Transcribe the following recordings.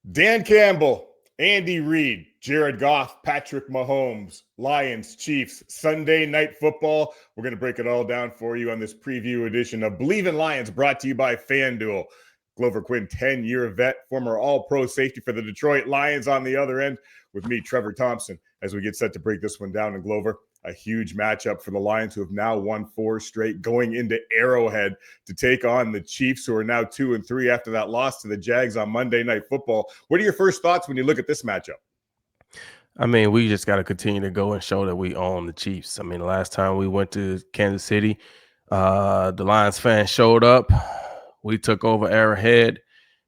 Dan Campbell, Andy Reid, Jared Goff, Patrick Mahomes, Lions, Chiefs, Sunday Night Football. We're going to break it all down for you on this preview edition of Believe in Lions, brought to you by FanDuel. Glover Quinn, 10-year vet, former all-pro safety for the Detroit Lions on the other end, with me, Trevor Thompson, as we get set to break this one down. And Glover, a huge matchup for the Lions, who have now won 4 straight, going into Arrowhead to take on the Chiefs, who are now 2-3 after that loss to the Jags on Monday Night Football. What are your first thoughts when you look at this matchup? I mean, we just got to continue to go and show that we own the Chiefs. I mean, the last time we went to Kansas City, the Lions fans showed up. We took over Arrowhead,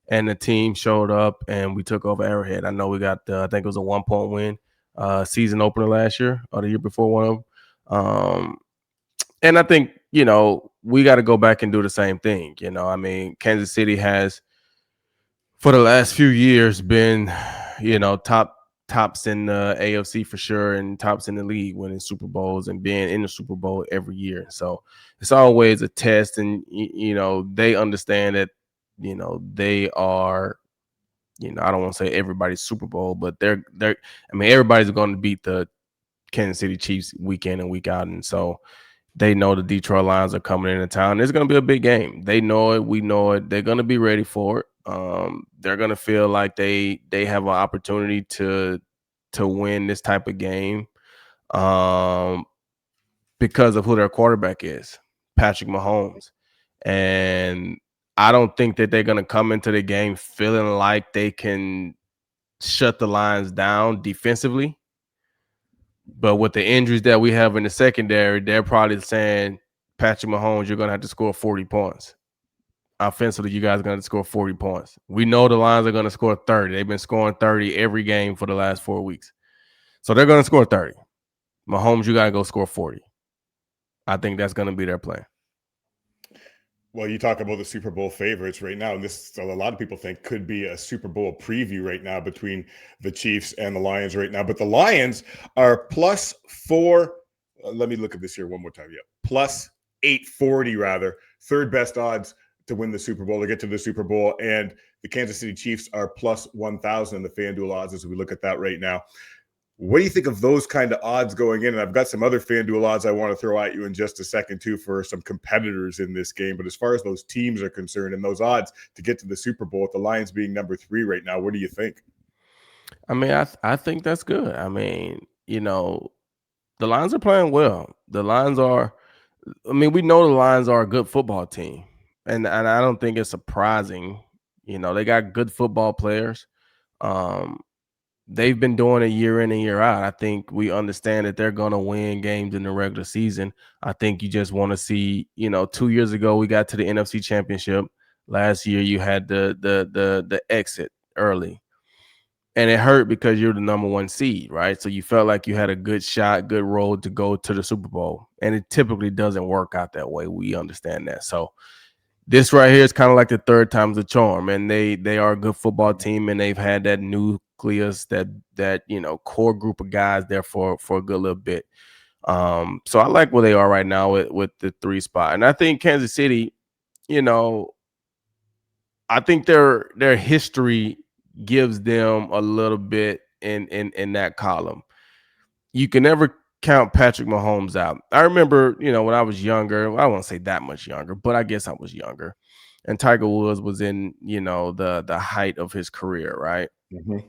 and the team showed up, and we took over Arrowhead. I know we got, I think it was a 1-point win season opener last year or the year before, one of them. And I think, we got to go back and do the same thing. I mean, Kansas City has, for the last few years, been, tops in the AFC for sure, and tops in the league, winning Super Bowls and being in the Super Bowl every year. So it's always a test, and they understand that they are, I don't want to say everybody's Super Bowl, but they're I mean, everybody's going to beat the Kansas City Chiefs week in and week out, and so they know the Detroit Lions are coming into town. It's going to be a big game. They know it. We know it. They're going to be ready for it. They're going to feel like they have an opportunity to win this type of game because of who their quarterback is, Patrick Mahomes. And I don't think that they're going to come into the game feeling like they can shut the Lions down defensively. But with the injuries that we have in the secondary, they're probably saying, Patrick Mahomes, you're going to have to score 40 points. Offensively, you guys are going to score 40 points. We know the Lions are going to score 30. They've been scoring 30 every game for the last 4 weeks. So they're going to score 30. Mahomes, you got to go score 40. I think that's going to be their plan. Well, you talk about the Super Bowl favorites right now, and this, a lot of people think, could be a Super Bowl preview right now between the Chiefs and the Lions right now. But the Lions are +4. Let me look at this here one more time. Yeah, +840 rather, third best odds to win the Super Bowl, to get to the Super Bowl. And the Kansas City Chiefs are +1,000 in the FanDuel odds as we look at that right now. What do you think of those kind of odds going in? And I've got some other FanDuel odds I want to throw at you in just a second, too, for some competitors in this game. But as far as those teams are concerned and those odds to get to the Super Bowl, with the Lions being number 3 right now, what do you think? I mean, I think that's good. I mean, the Lions are playing well. The Lions are, we know the Lions are a good football team. And I don't think it's surprising. They got good football players. They've been doing it year in and year out. I think we understand that they're going to win games in the regular season. I think you just want to see, 2 years ago, we got to the NFC Championship. Last year, you had the exit early. And it hurt because you're the number 1 seed, right? So you felt like you had a good shot, good road to go to the Super Bowl. And it typically doesn't work out that way. We understand that. So this right here is kind of like the third time's a charm. And they are a good football team, and they've had that nucleus, that core group of guys there for a good little bit. So I like where they are right now with the 3 spot. And I think Kansas City, I think their history gives them a little bit in that column. You can never count Patrick Mahomes out. I remember, when I was younger, I won't say that much younger, but I guess I was younger. And Tiger Woods was in, the height of his career, right? Mm-hmm.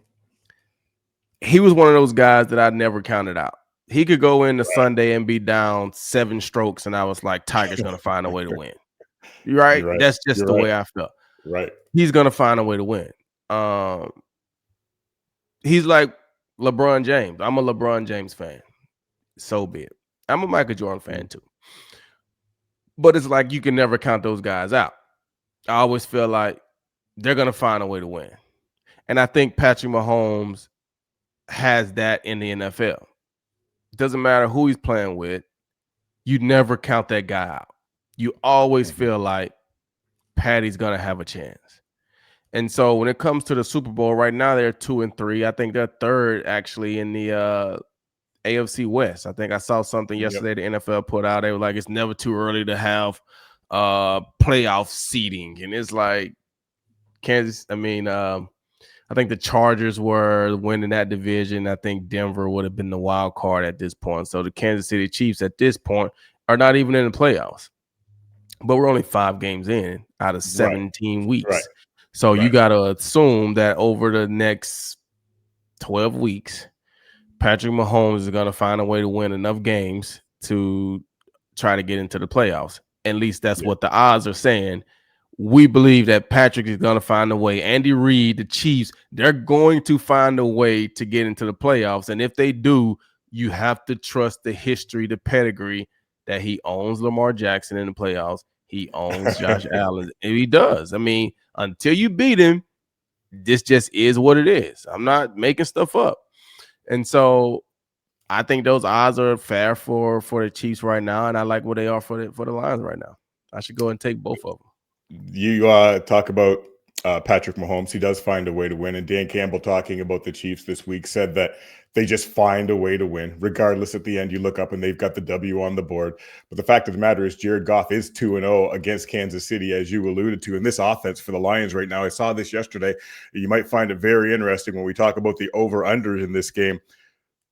He was one of those guys that I never counted out. He could go into Sunday and be down 7 strokes, and I was like, Tiger's going to find a way to win. Right? You're right. That's just the way I felt. Right. He's going to find a way to win. He's like LeBron James. I'm a LeBron James fan. So be it. I'm a Michael Jordan fan too. But it's like you can never count those guys out. I always feel like they're going to find a way to win. And I think Patrick Mahomes has that in the NFL. It doesn't matter who he's playing with. You never count that guy out. You always feel like Patty's going to have a chance. And so when it comes to the Super Bowl, right now they're 2-3. I think they're third actually in the AFC West. I think I saw something yesterday the NFL put out. They were like, it's never too early to have playoff seeding. And it's like I think the Chargers were winning that division. I think Denver would have been the wild card at this point. So the Kansas City Chiefs at this point are not even in the playoffs. But we're only 5 games in out of Right, 17 right, weeks. So you right. got to assume that over the next 12 weeks, Patrick Mahomes is going to find a way to win enough games to try to get into the playoffs. At least that's Yeah. what the odds are saying. We believe that Patrick is going to find a way. Andy Reid, the Chiefs, they're going to find a way to get into the playoffs. And if they do, you have to trust the history, the pedigree that he owns Lamar Jackson in the playoffs. He owns Josh Allen. And he does. I mean, until you beat him, this just is what it is. I'm not making stuff up. And so I think those odds are fair for the Chiefs right now, and I like what they are for the Lions right now. I should go and take both of them. You talk about Patrick Mahomes. He does find a way to win. And Dan Campbell, talking about the Chiefs this week, said that they just find a way to win. Regardless, at the end, you look up and they've got the W on the board. But the fact of the matter is, Jared Goff is 2-0 against Kansas City, as you alluded to. And this offense for the Lions right now, I saw this yesterday. You might find it very interesting when we talk about the over-unders in this game.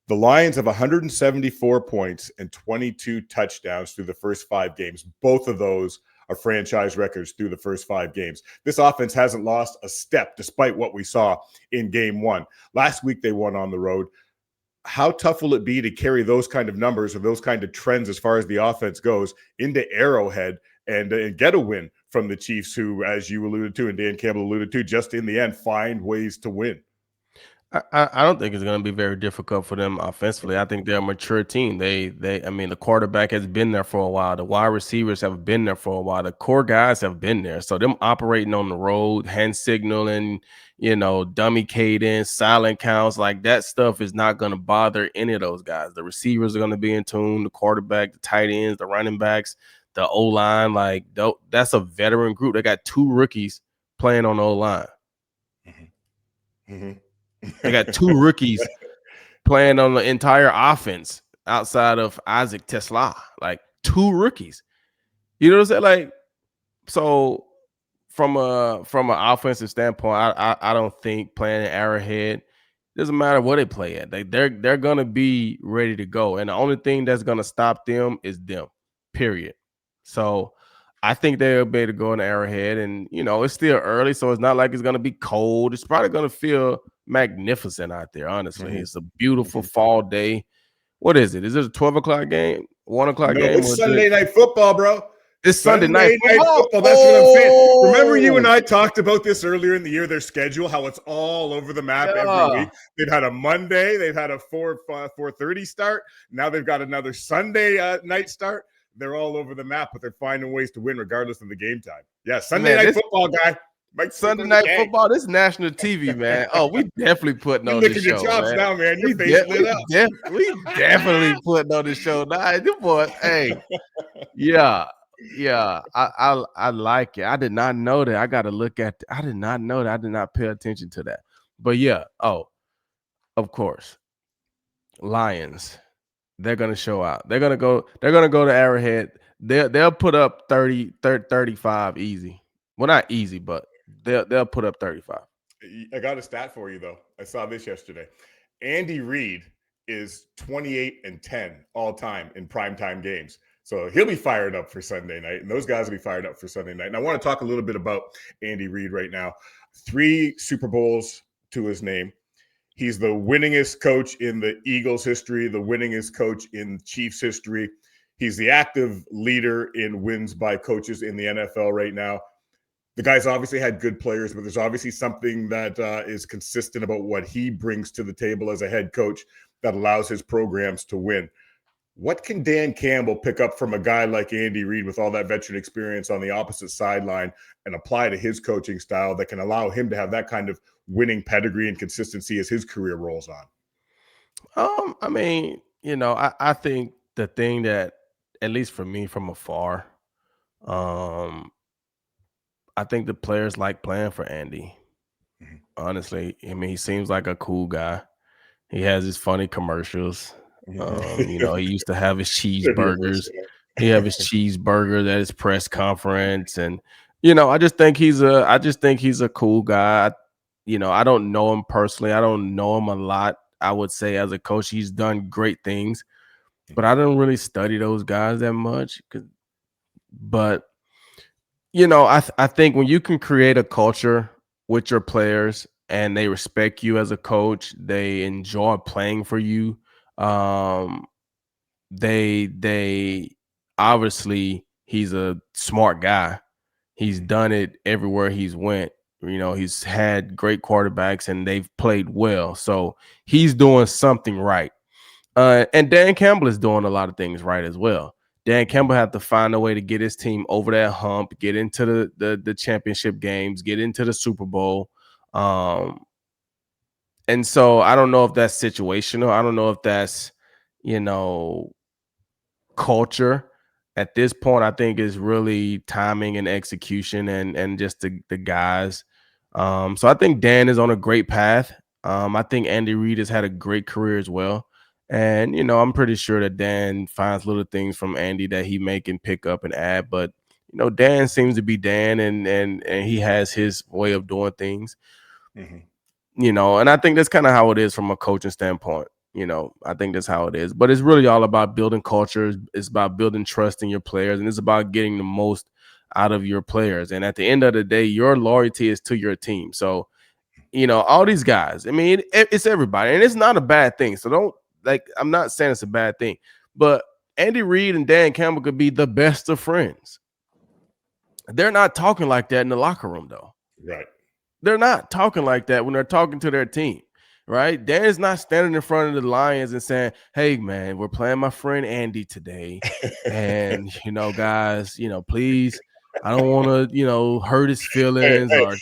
The Lions have 174 points and 22 touchdowns through the first 5 games. Both of those are franchise records through the first 5 games. This offense hasn't lost a step despite what we saw in game 1. Last week they won on the road. How tough will it be to carry those kind of numbers or those kind of trends as far as the offense goes into Arrowhead and get a win from the Chiefs, who, as you alluded to and Dan Campbell alluded to, just in the end find ways to win? I don't think it's going to be very difficult for them offensively. I think they're a mature team. I mean, the quarterback has been there for a while. The wide receivers have been there for a while. The core guys have been there. So them operating on the road, hand signaling, dummy cadence, silent counts, like that stuff is not going to bother any of those guys. The receivers are going to be in tune. The quarterback, the tight ends, the running backs, the O-line, like that's a veteran group. They got 2 rookies playing on the O-line. Mm-hmm. Mm-hmm. They got 2 rookies playing on the entire offense outside of Isaac Tesla, like 2 rookies. You know what I'm saying? Like, so from an offensive standpoint, I don't think playing at Arrowhead, doesn't matter what they play at. They're gonna be ready to go, and the only thing that's gonna stop them is them. Period. So I think they'll be able to go in the Arrowhead, and it's still early, so it's not like it's gonna be cold. It's probably gonna feel magnificent out there. Honestly, Mm-hmm. it's a beautiful Mm-hmm. fall day. What is it? Is it a 12:00 game, 1:00 No, game? it's Sunday night football, bro. It's Sunday night football. That's what I'm saying. Remember, you and I talked about this earlier in the year, their schedule, how it's all over the map every week. They've had a Monday, they've had a 4:30 start. Now they've got another Sunday night start. They're all over the map, but they're finding ways to win regardless of the game time. Yeah, Sunday night football, guy. Sunday night football. This is national TV, man. Oh, we definitely putting on this show, your chops man. now, man. Your face lit up. We definitely putting on this show. Nah, this boy, hey, yeah. I like it. I did not know that. I got to look at. I did not know that. I did not pay attention to that. But yeah. Oh, of course, Lions. They're gonna show out. They're gonna go to Arrowhead. They'll put up 35 easy. Well, not easy, but they'll put up 35. I got a stat for you, though. I saw this yesterday. Andy Reid is 28-10 all time in primetime games. So he'll be fired up for Sunday night, and those guys will be fired up for Sunday night. And I want to talk a little bit about Andy Reid right now. 3 Super Bowls to his name. He's the winningest coach in the Eagles history, the winningest coach in Chiefs history. He's the active leader in wins by coaches in the NFL right now. The guy's obviously had good players, but there's obviously something that is consistent about what he brings to the table as a head coach that allows his programs to win. What can Dan Campbell pick up from a guy like Andy Reid with all that veteran experience on the opposite sideline and apply to his coaching style that can allow him to have that kind of winning pedigree and consistency as his career rolls on? I mean, I think the thing that, at least for me from afar, I think the players like playing for Andy. Mm-hmm. Honestly, I mean, he seems like a cool guy. He has his funny commercials. He used to have his cheeseburgers. He have his cheeseburger at his press conference, and I just think he's a cool guy. I don't know him personally. I don't know him a lot. I would say as a coach, he's done great things, but I don't really study those guys that much. But I think when you can create a culture with your players and they respect you as a coach, they enjoy playing for you. Um, they obviously he's a smart guy. He's done it everywhere he's went. He's had great quarterbacks and they've played well. So he's doing something right. And Dan Campbell is doing a lot of things right as well. Dan Campbell had to find a way to get his team over that hump, get into the championship games, get into the Super Bowl. And so I don't know if that's situational. I don't know if that's, you know, culture. At this point, I think is really timing and execution and just the guys. So I think Dan is on a great path. I think Andy Reid has had a great career as well. And I'm pretty sure that Dan finds little things from Andy that he may can pick up and add. But Dan seems to be Dan, and he has his way of doing things. Mm-hmm. And I think that's kind of how it is from a coaching standpoint. I think that's how it is. But it's really all about building culture. It's about building trust in your players, and it's about getting the most out of your players. And at the end of the day, your loyalty is to your team. So, all these guys, I mean, it's everybody, and it's not a bad thing. So I'm not saying it's a bad thing, but Andy Reid and Dan Campbell could be the best of friends. They're not talking like that in the locker room, though. Right. They're not talking like that when they're talking to their team, right? Dan's not standing in front of the Lions and saying, "Hey, man, we're playing my friend Andy today, and guys, please, I don't want to, hurt his feelings Hey, or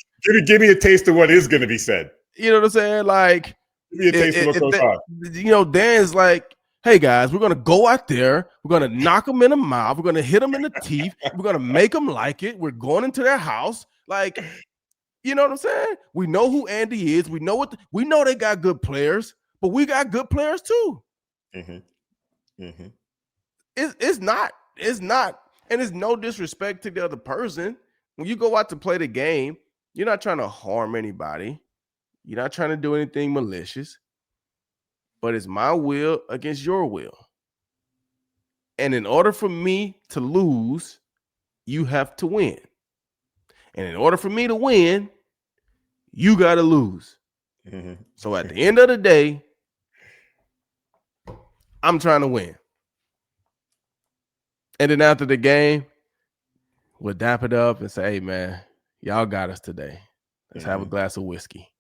give me a taste of what is going to be said. you know what I'm saying." Like, Give me a taste of what goes on. Dan's like, "Hey guys, we're gonna go out there, we're gonna knock them in the mouth, we're gonna hit them in the teeth, we're gonna make them like it. We're going into their house, like." You know what I'm saying? We know who Andy is. We know we know they got good players, but we got good players too. Mm-hmm. Mm-hmm. It's not, and it's no disrespect to the other person. When you go out to play the game, you're not trying to harm anybody. You're not trying to do anything malicious. But it's my will against your will. And in order for me to lose, you have to win. And in order for me to win, you got to lose. Mm-hmm. So at the end of the day, I'm trying to win. And then after the game, we'll dap it up and say, "Hey, man, y'all got us today. Let's have a glass of whiskey."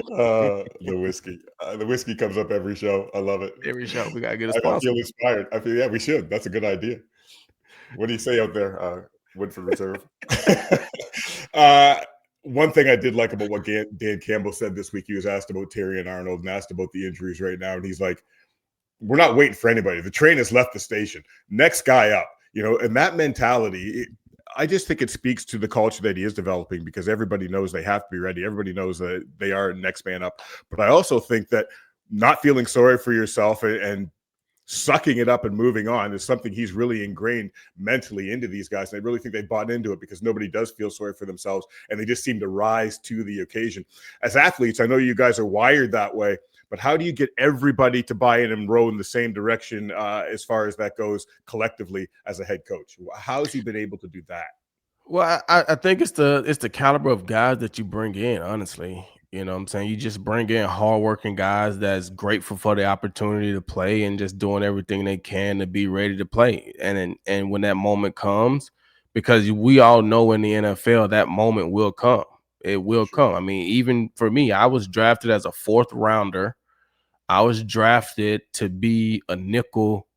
The whiskey. The whiskey comes up every show. I love it. Every show, we got to get a I sponsor. feel inspired. Yeah, we should. That's a good idea. What do you say out there, Woodford Reserve? uh, One thing I did like about what Dan Campbell said this week, he was asked about Terry and Arnold and asked about the injuries right now. And he's like, we're not waiting for anybody. The train has left the station. Next guy up, and that mentality, I just think it speaks to the culture that he is developing because everybody knows they have to be ready. Everybody knows that they are next man up. But I also think that not feeling sorry for yourself and sucking it up and moving on is something he's really ingrained mentally into these guys. And I really think they bought into it because nobody does feel sorry for themselves and they just seem to rise to the occasion. As athletes, I know you guys are wired that way, but how do you get everybody to buy in and row in the same direction as far as that goes collectively as a head coach? How has he been able to do that? Well, I think it's the caliber of guys that you bring in, honestly. You know what I'm saying? You just bring in hardworking guys that's grateful for the opportunity to play and just doing everything they can to be ready to play. And when that moment comes, because we all know in the NFL that moment will come. It will come. I mean, even for me, I was drafted as a 4th rounder. I was drafted to be a nickel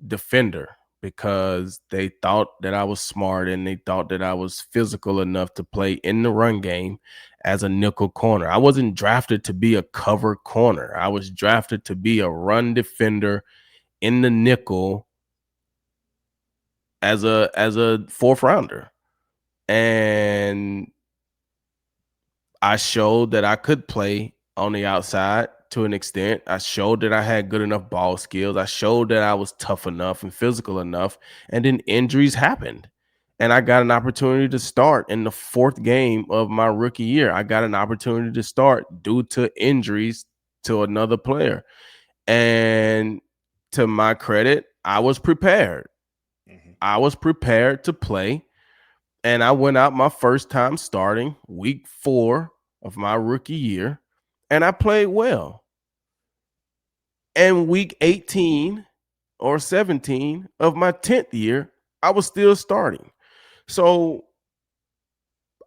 defender because they thought that I was smart and they thought that I was physical enough to play in the run game as a nickel corner. I wasn't drafted to be a cover corner. I was drafted to be a run defender in the nickel as a 4th rounder. And I showed that I could play on the outside to an extent. I showed that I had good enough ball skills. I showed that I was tough enough and physical enough. And then injuries happened. And I got an opportunity to start in the 4th game of my rookie year. I got an opportunity to start due to injuries to another player. And to my credit, I was prepared. Mhm. I was prepared to play. And I went out my first time starting week 4 of my rookie year. And I played well. And week 18 or 17 of my 10th year, I was still starting. So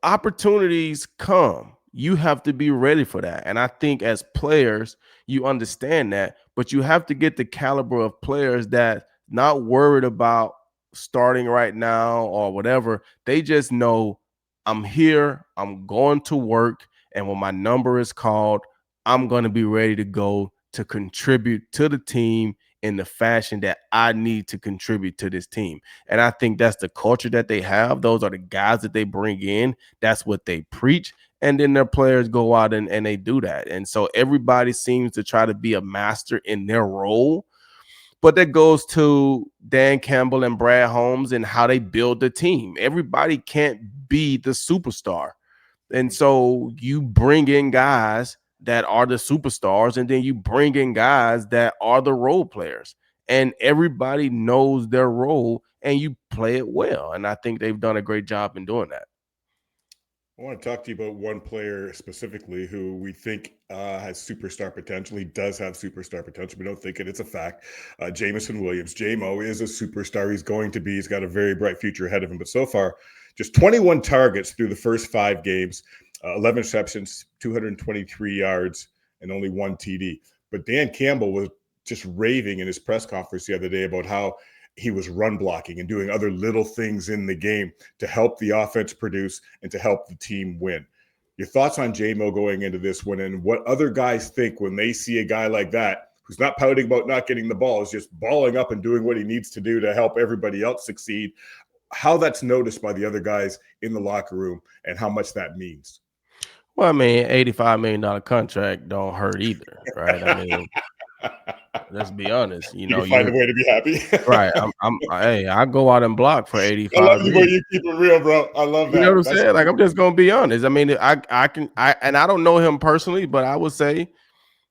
opportunities come. You have to be ready for that. And I think as players, you understand that, but you have to get the caliber of players that not worried about starting right now or whatever. They just know I'm here, I'm going to work, and when my number is called, I'm going to be ready to go to contribute to the team in the fashion that I need to contribute to this team. And I think that's the culture that they have. Those are the guys that they bring in. That's what they preach. And then their players go out and they do that. And so everybody seems to try to be a master in their role. But that goes to Dan Campbell and Brad Holmes and how they build the team. Everybody can't be the superstar. And Mhm. so you bring in guys that are the superstars, and then you bring in guys that are the role players. And everybody knows their role, and you play it well. And I think they've done a great job in doing that. I want to talk to you about one player specifically who we think has superstar potential. He does have superstar potential. We don't think it. It's a fact. Jamison Williams. JMO is a superstar. He's going to be. He's got a very bright future ahead of him. But so far, just 21 targets through the first 5 games, 11 receptions, 223 yards, and only 1 TD. But Dan Campbell was just raving in his press conference the other day about how he was run blocking and doing other little things in the game to help the offense produce and to help the team win. Your thoughts on JMO going into this one and what other guys think when they see a guy like that who's not pouting about not getting the ball, is just balling up and doing what he needs to do to help everybody else succeed, how that's noticed by the other guys in the locker room and how much that means. Well, I mean, $85 million contract don't hurt either, right? I mean, let's be honest. You You know, can find a you're way to be happy. right. Hey, I go out and block for I love 85 the way million. you keep it real, bro. I love You know what that. I'm That's saying? Like, I'm just gonna be honest. I mean, I don't know him personally, but I would say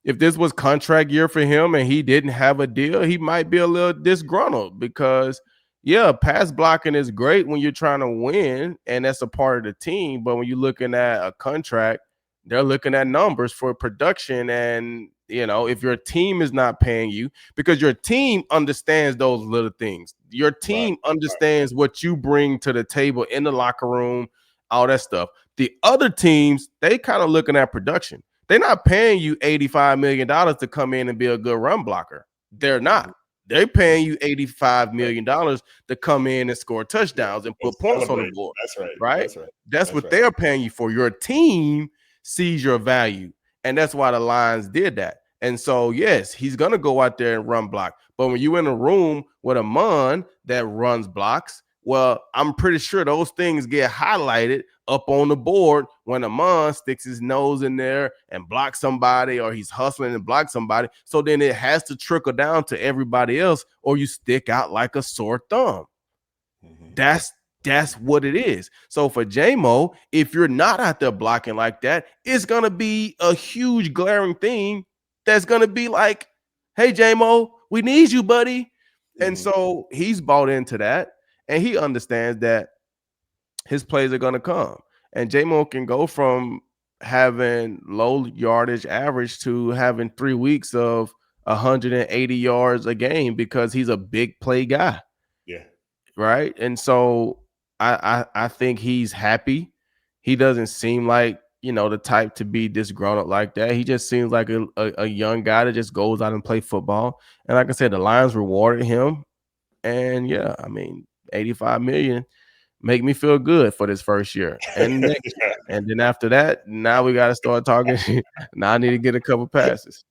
if this was contract year for him and he didn't have a deal, he might be a little disgruntled because, yeah, pass blocking is great when you're trying to win and that's a part of the team. But when you're looking at a contract, they're looking at numbers for production. And, you know, if your team is not paying you, because your team understands those little things, your right. team understands what you bring to the table in the locker room, all that stuff. The other teams, they kind of looking at production. They're not paying you $85 million to come in and be a good run blocker. They're Mhm. not. They're Mhm. paying you $85 Right. million to come in and score Yeah. touchdowns and And put points on the celebrate. board, That's right. right? That's right. That's That's what right. they're paying you for. Your team sees your value. And that's why the Lions did that. And so, yes, he's going to go out there and run block. But when you're in a room with a Mon that runs blocks, well, I'm pretty sure those things get highlighted up on the board when Amon sticks his nose in there and blocks somebody, or he's hustling and blocks somebody. So then it has to trickle down to everybody else, or you stick out like a sore thumb. Mhm. That's what it is. So for JMO, if you're not out there blocking like that, it's gonna be a huge glaring thing that's gonna be like, hey JMO, we need you, buddy. And Mhm. so he's bought into that and he understands that his plays are gonna come. And J-Mo can go from having low yardage average to having 3 weeks of 180 yards a game because he's a big play guy, Yeah. right? And so I think he's happy. He doesn't seem like the type to be disgruntled like that. He just seems like a young guy that just goes out and play football. And like I said, the Lions rewarded him. And yeah, I mean, 85 million make me feel good for this first year and next year. And then after that, now we got to start talking. Now I need to get a couple passes.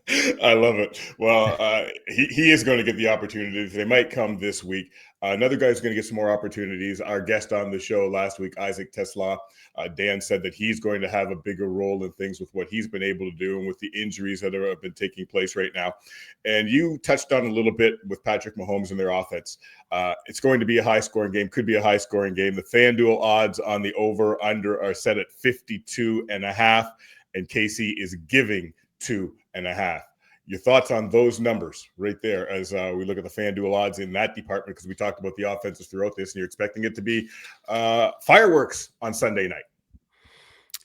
I love it. Well, he is going to get the opportunities. They might come this week. Another guy who's going to get some more opportunities. Our guest on the show last week, Isaac Tesla. Dan said that he's going to have a bigger role in things with what he's been able to do and with the injuries that have been taking place right now. And you touched on a little bit with Patrick Mahomes and their offense. It's going to be a high-scoring game. Could be a high-scoring game. The FanDuel odds on the over/under are set at 52.5, and Casey is giving 2.5. Your thoughts on those numbers right there as we look at the FanDuel odds in that department, because we talked about the offenses throughout this, and you're expecting it to be fireworks on Sunday night.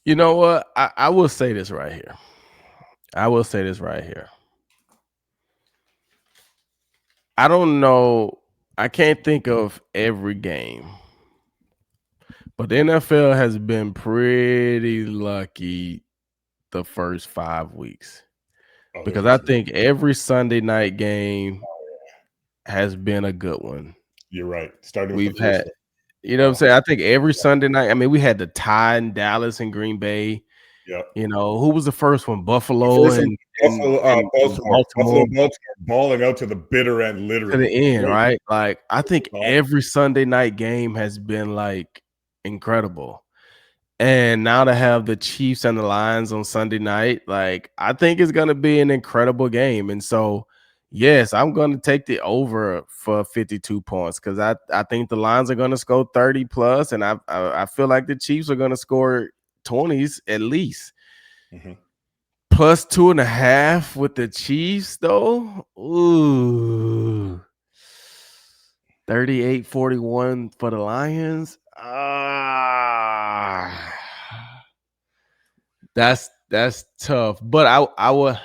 You know what? I will say this right here. I will say this right here. I don't know. I can't think of every game, but the NFL has been pretty lucky the first 5 weeks. Oh, Because for I sure. think every Sunday night game has been a good one. You're right. Starting with We've the first had, one. you know what I'm saying? I think every Sunday night, I mean, we had the tie in Dallas and Green Bay. Yep. You know, who was the first one? The Buffalo first one, and Baltimore Baltimore balling out to the bitter end, to the literally. end, right? Like, I think Awesome. every Sunday night game has been like incredible. And now to have the Chiefs and the Lions on Sunday night, like, I think it's going to be an incredible game. And so, yes, I'm going to take the over for 52 points because I think the Lions are going to score 30 plus, and I feel like the Chiefs are going to score 20s at least. Mm-hmm. Plus 2.5 with the Chiefs, though. Ooh. 38-41 for the Lions. That's tough. But I would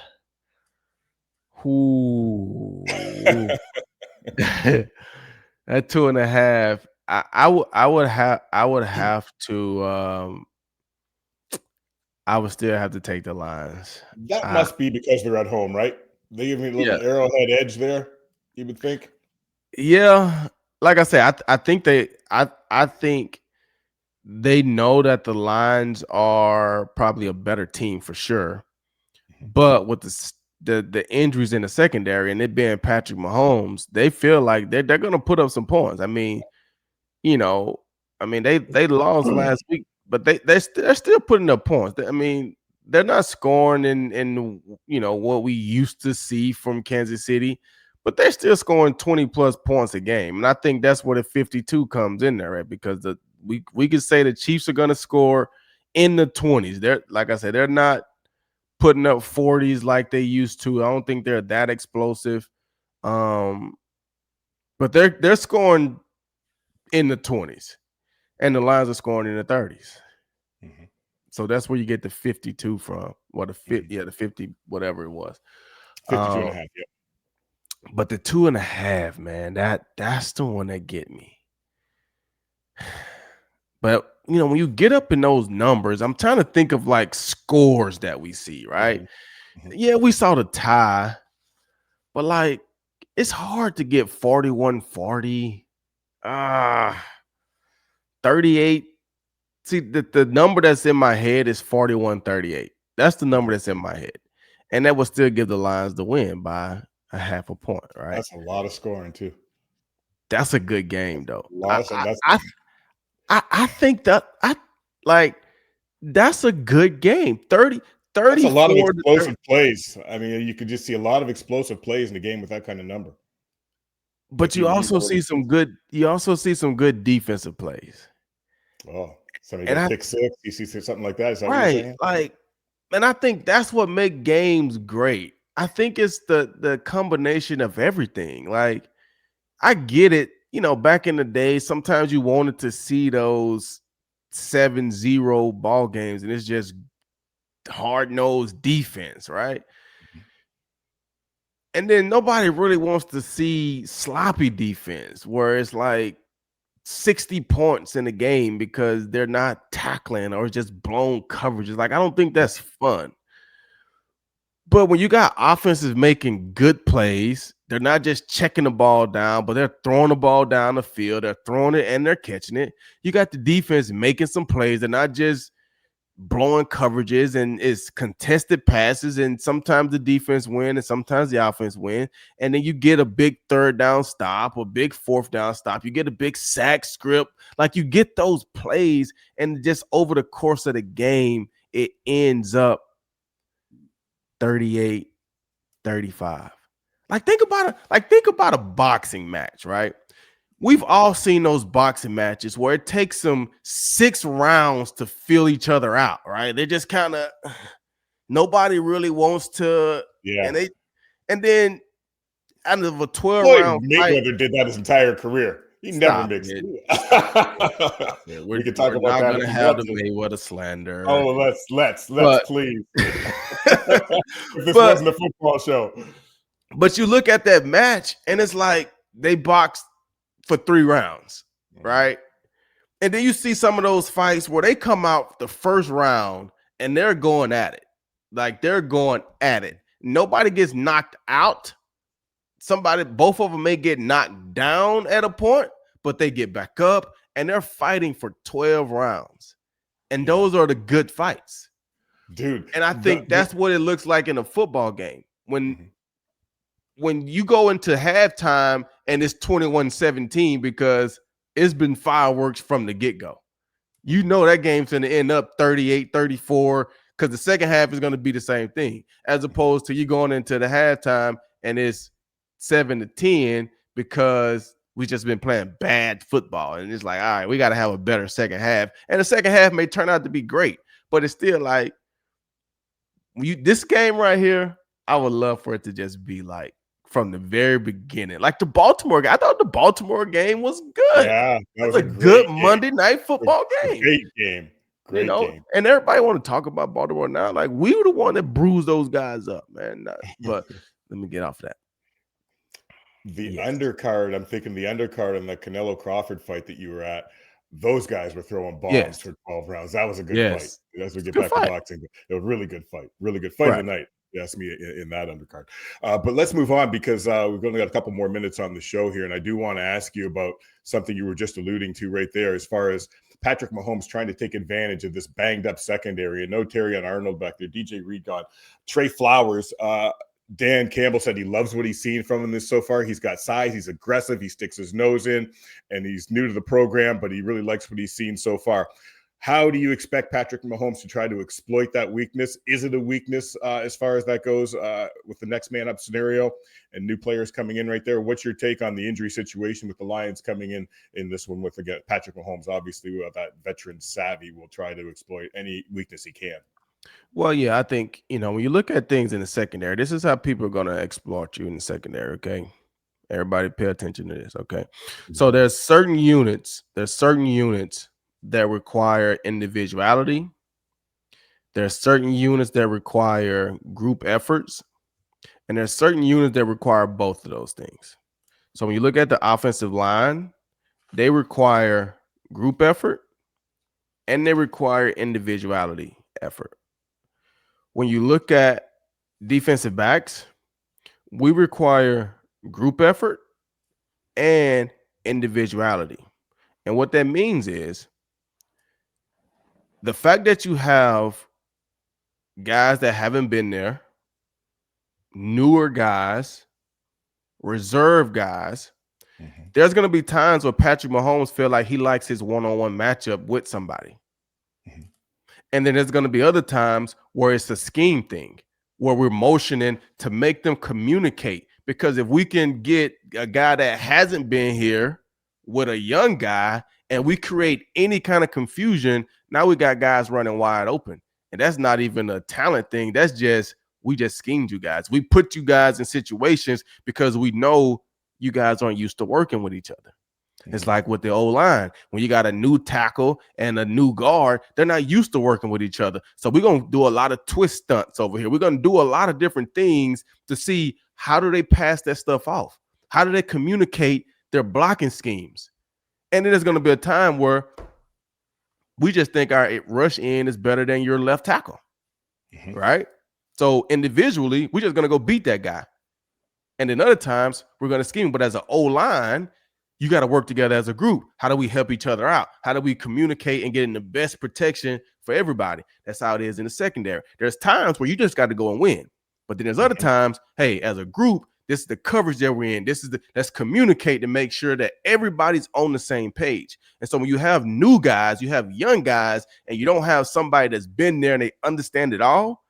that 2.5. I would have to I would still have to take the Lions. That must be because they're at home, right? They give me a little Arrowhead edge there, you would think. Yeah. Like I said, I think I think they know that the Lions are probably a better team for sure. But with the injuries in the secondary and it being Patrick Mahomes, they feel like they're going to put up some points. I mean, you know, they lost last week, but they're still putting up points. I mean, they're not scoring in you know what we used to see from Kansas City, but they're still scoring 20 plus points a game. And I think that's where the 52 comes in there, right? Because we could say the Chiefs are going to score in the 20s. They're, like I said, they're not putting up 40s like they used to. I don't think they're that explosive. But they're scoring in the 20s, and the Lions are scoring in the 30s. Mm-hmm. So that's where you get the 52 from. What the 50, the 50, whatever it was. 52.5, yeah. But the 2.5, man, that's the one that get me. But you know, when you get up in those numbers, I'm trying to think of like scores that we see, right? Mm-hmm. Yeah, we saw the tie, but like it's hard to get 41-40. 38. See, the number that's in my head is 41-38. That's the number that's in my head. And that would still give the Lions the win by a half a point, right? That's a lot of scoring, too. That's a good game, though. I think that that's a good game. 30. That's a lot of explosive plays. I mean, you could just see a lot of explosive plays in the game with that kind of number. But you also see some good defensive plays. Oh, somebody got pick six. You see something like that? Is that what you're saying? Like, and I think that's what makes games great. I think it's the combination of everything. Like, I get it. You know, back in the day, sometimes you wanted to see those 7-0 ball games, and it's just hard-nosed defense, right? Mm-hmm. And then nobody really wants to see sloppy defense where it's like 60 points in a game because they're not tackling or just blown coverages. Like, I don't think that's fun. But when you got offenses making good plays, they're not just checking the ball down, but they're throwing the ball down the field. They're throwing it and they're catching it. You got the defense making some plays. They're not just blowing coverages and it's contested passes, and sometimes the defense win and sometimes the offense win, and then you get a big third down stop or big fourth down stop, you get a big sack script, like you get those plays, and just over the course of the game it ends up 38-35. Like think about a boxing match, right? We've all seen those boxing matches where it takes them 6 rounds to feel each other out, right? They just kind of nobody really wants to, Yeah. and then out of a 12 Floyd round fight, Mayweather did that his entire career. He never stop mixed. it. We could talk We're about not that gonna if you have want the to. Mayweather slander. Oh, let's But please. If this but wasn't a football show. but you look at that match and it's like they boxed for 3 rounds, right? And then you see some of those fights where they come out the first round and they're going at it. Like they're going at it. Nobody gets knocked out. Both of them may get knocked down at a point, but they get back up and they're fighting for 12 rounds. And those are the good fights. Dude. And I think that's what it looks like in a football game. When you go into halftime and it's 21-17 because it's been fireworks from the get-go. You know that game's going to end up 38-34 because the second half is going to be the same thing, as opposed to you going into the halftime and it's 7-10 because we just been playing bad football. And it's like, all right, we got to have a better second half. And the second half may turn out to be great, but it's still like, this game right here, I would love for it to just be like from the very beginning, like the Baltimore game. I thought the Baltimore game was good. Yeah, that was a good Monday night football game. Great game. Great game. And everybody want to talk about Baltimore now. Like we were the one that bruised those guys up, man. But let me get off that. The undercard, I'm thinking the undercard in the Canelo Crawford fight that you were at, those guys were throwing bombs for 12 rounds. That was a good fight. As we get back to boxing, it was a really good fight. Really good fight of the night. You asked me in that undercard. But let's move on because we've only got a couple more minutes on the show here. And I do want to ask you about something you were just alluding to right there as far as Patrick Mahomes trying to take advantage of this banged up secondary. And no Terrion Arnold back there, DJ Reid gone, Trey Flowers. Dan Campbell said he loves what he's seen from him this so far. He's got size, he's aggressive, he sticks his nose in, and he's new to the program, but he really likes what he's seen so far. How do you expect Patrick Mahomes to try to exploit that weakness? Is it a weakness as far as that goes with the next man up scenario and new players coming in right there? What's your take on the injury situation with the Lions coming in this one with, again, Patrick Mahomes? Obviously, that veteran savvy will try to exploit any weakness he can. Well, yeah, I think, when you look at things in the secondary, this is how people are going to exploit you in the secondary, okay? Everybody pay attention to this, okay? So there's certain units that require individuality. There's certain units that require group efforts, and there's certain units that require both of those things. So when you look at the offensive line, they require group effort and they require individuality effort. When you look at defensive backs, we require group effort and individuality. And what that means is the fact that you have guys that haven't been there, newer guys, reserve guys, there's going to be times where Patrick Mahomes feel like he likes his one-on-one matchup with somebody. And then there's going to be other times where it's a scheme thing, where we're motioning to make them communicate. Because if we can get a guy that hasn't been here with a young guy and we create any kind of confusion, now we got guys running wide open. And that's not even a talent thing. That's just, we just schemed you guys. We put you guys in situations because we know you guys aren't used to working with each other. It's like with the O-line, when you got a new tackle and a new guard, they're not used to working with each other. So we're going to do a lot of twist stunts over here. We're going to do a lot of different things to see how do they pass that stuff off? How do they communicate their blocking schemes? And then there's going to be a time where we just think our rush in is better than your left tackle, right? So individually, we're just going to go beat that guy. And then other times, we're going to scheme. But as an O-line, you got to work together as a group. How do we help each other out? How do we communicate and get in the best protection for everybody? That's how it is in the secondary. There's times where you just got to go and win. But then there's other times, hey, as a group, this is the coverage that we're in. Let's communicate to make sure that everybody's on the same page. And so when you have new guys, you have young guys, and you don't have somebody that's been there and they understand it all,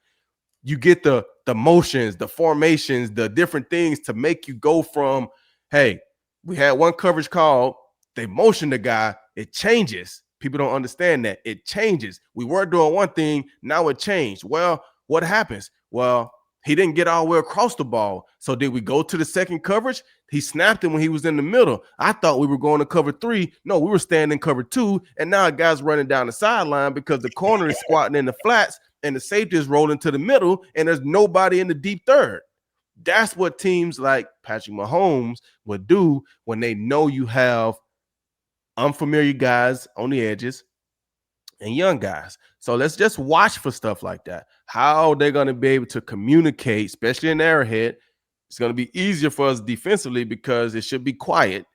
you get the motions, the formations, the different things to make you go from, hey, we had one coverage call, they motion the guy, it changes. People don't understand that. It changes. We were doing one thing, now it changed. Well, what happens? Well, he didn't get all the way across the ball. So did we go to the second coverage? He snapped it when he was in the middle. I thought we were going to cover 3. No, we were standing cover 2. And now a guy's running down the sideline because the corner is squatting in the flats and the safety is rolling to the middle and there's nobody in the deep third. That's what teams like Patrick Mahomes would do when they know you have unfamiliar guys on the edges and young guys. So let's just watch for stuff like that. How they're going to be able to communicate, especially in Arrowhead. It's going to be easier for us defensively because it should be quiet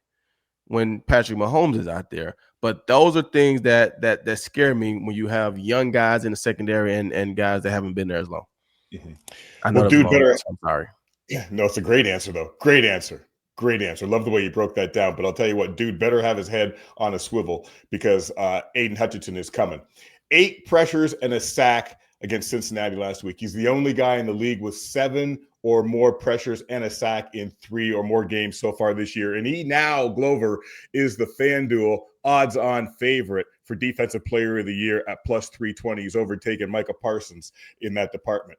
when Patrick Mahomes is out there. But those are things that scare me when you have young guys in the secondary and guys that haven't been there as long. Mm-hmm. I know well, dude, better. I'm sorry. Yeah, no, it's a great answer, though. Great answer. Great answer. Love the way you broke that down. But I'll tell you what, dude better have his head on a swivel because Aiden Hutchinson is coming. 8 pressures and a sack against Cincinnati last week. He's the only guy in the league with 7 or more pressures and a sack in 3 or more games so far this year. And he now, Glover, is the FanDuel odds-on favorite for Defensive Player of the Year at plus 320. He's overtaken Micah Parsons in that department.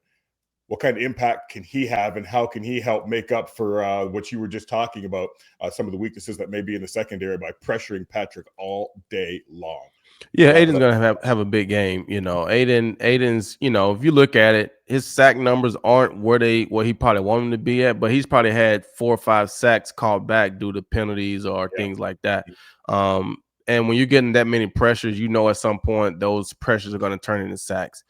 What kind of impact can he have, and how can he help make up for what you were just talking about, some of the weaknesses that may be in the secondary by pressuring Patrick all day long? Yeah, Aiden's gonna have a big game. You know, Aiden's, you know, if you look at it, his sack numbers aren't where he probably want him to be at, but he's probably had 4 or 5 sacks called back due to penalties or things like that. And when you're getting that many pressures, you know, at some point those pressures are going to turn into sacks.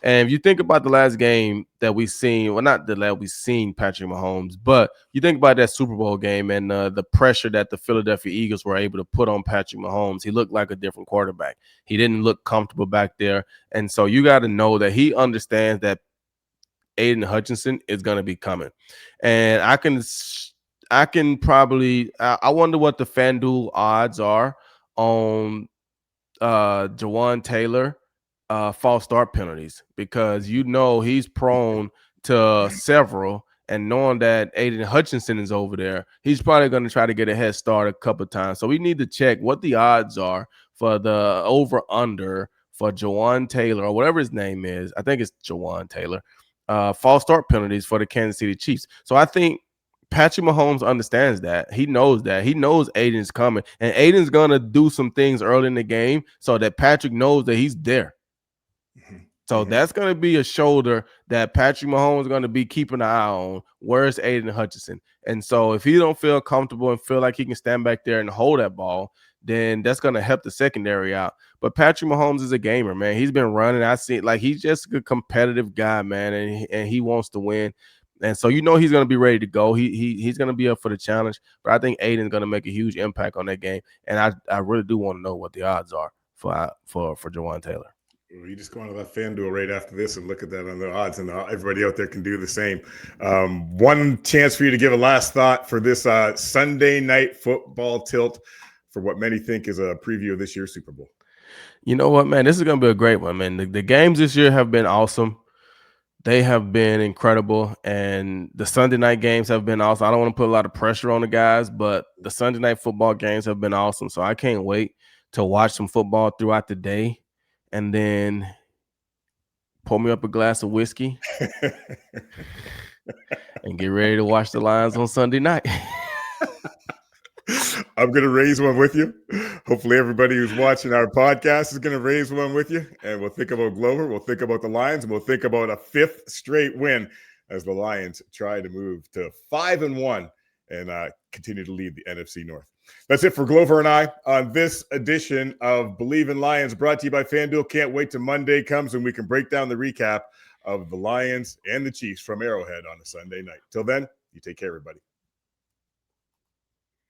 And if you think about the last game that we've seen, well, not the last we've seen Patrick Mahomes, but you think about that Super Bowl game and the pressure that the Philadelphia Eagles were able to put on Patrick Mahomes. He looked like a different quarterback. He didn't look comfortable back there. And so you got to know that he understands that Aiden Hutchinson is going to be coming. And I can probably, I wonder what the FanDuel odds are on Jawan Taylor false start penalties, because you know he's prone to several, and knowing that Aiden Hutchinson is over there, he's probably going to try to get a head start a couple of times. So we need to check what the odds are for the over under for Jawan Taylor or whatever his name is. I think it's Jawan Taylor. False start penalties for the Kansas City Chiefs. So I think Patrick Mahomes understands that. He knows that. He knows Aiden's coming, and Aiden's going to do some things early in the game so that Patrick knows that he's there. So that's going to be a shoulder that Patrick Mahomes is going to be keeping an eye on. Where's Aiden Hutchinson? And so if he don't feel comfortable and feel like he can stand back there and hold that ball, then that's going to help the secondary out. But Patrick Mahomes is a gamer, man. He's been running. I see, like, he's just a competitive guy, man, and he wants to win. And so you know he's going to be ready to go. He's going to be up for the challenge. But I think Aiden's going to make a huge impact on that game. And I really do want to know what the odds are for Jawan Taylor. You just go on to that FanDuel right after this and look at that on the odds, and everybody out there can do the same. One chance for you to give a last thought for this Sunday night football tilt for what many think is a preview of this year's Super Bowl. You know what, man? This is going to be a great one, man. The games this year have been awesome. They have been incredible, and the Sunday night games have been awesome. I don't want to put a lot of pressure on the guys, but the Sunday night football games have been awesome, so I can't wait to watch some football throughout the day. And then pour me up a glass of whiskey and get ready to watch the Lions on Sunday night. I'm going to raise one with you. Hopefully everybody who's watching our podcast is going to raise one with you. And we'll think about Glover. We'll think about the Lions. And we'll think about a 5th straight win as the Lions try to move to 5-1 and continue to lead the NFC North. That's it for Glover and I on this edition of Believe in Lions, brought to you by FanDuel. Can't wait till Monday comes and we can break down the recap of the Lions and the Chiefs from Arrowhead on a Sunday night. Till then, you take care, everybody.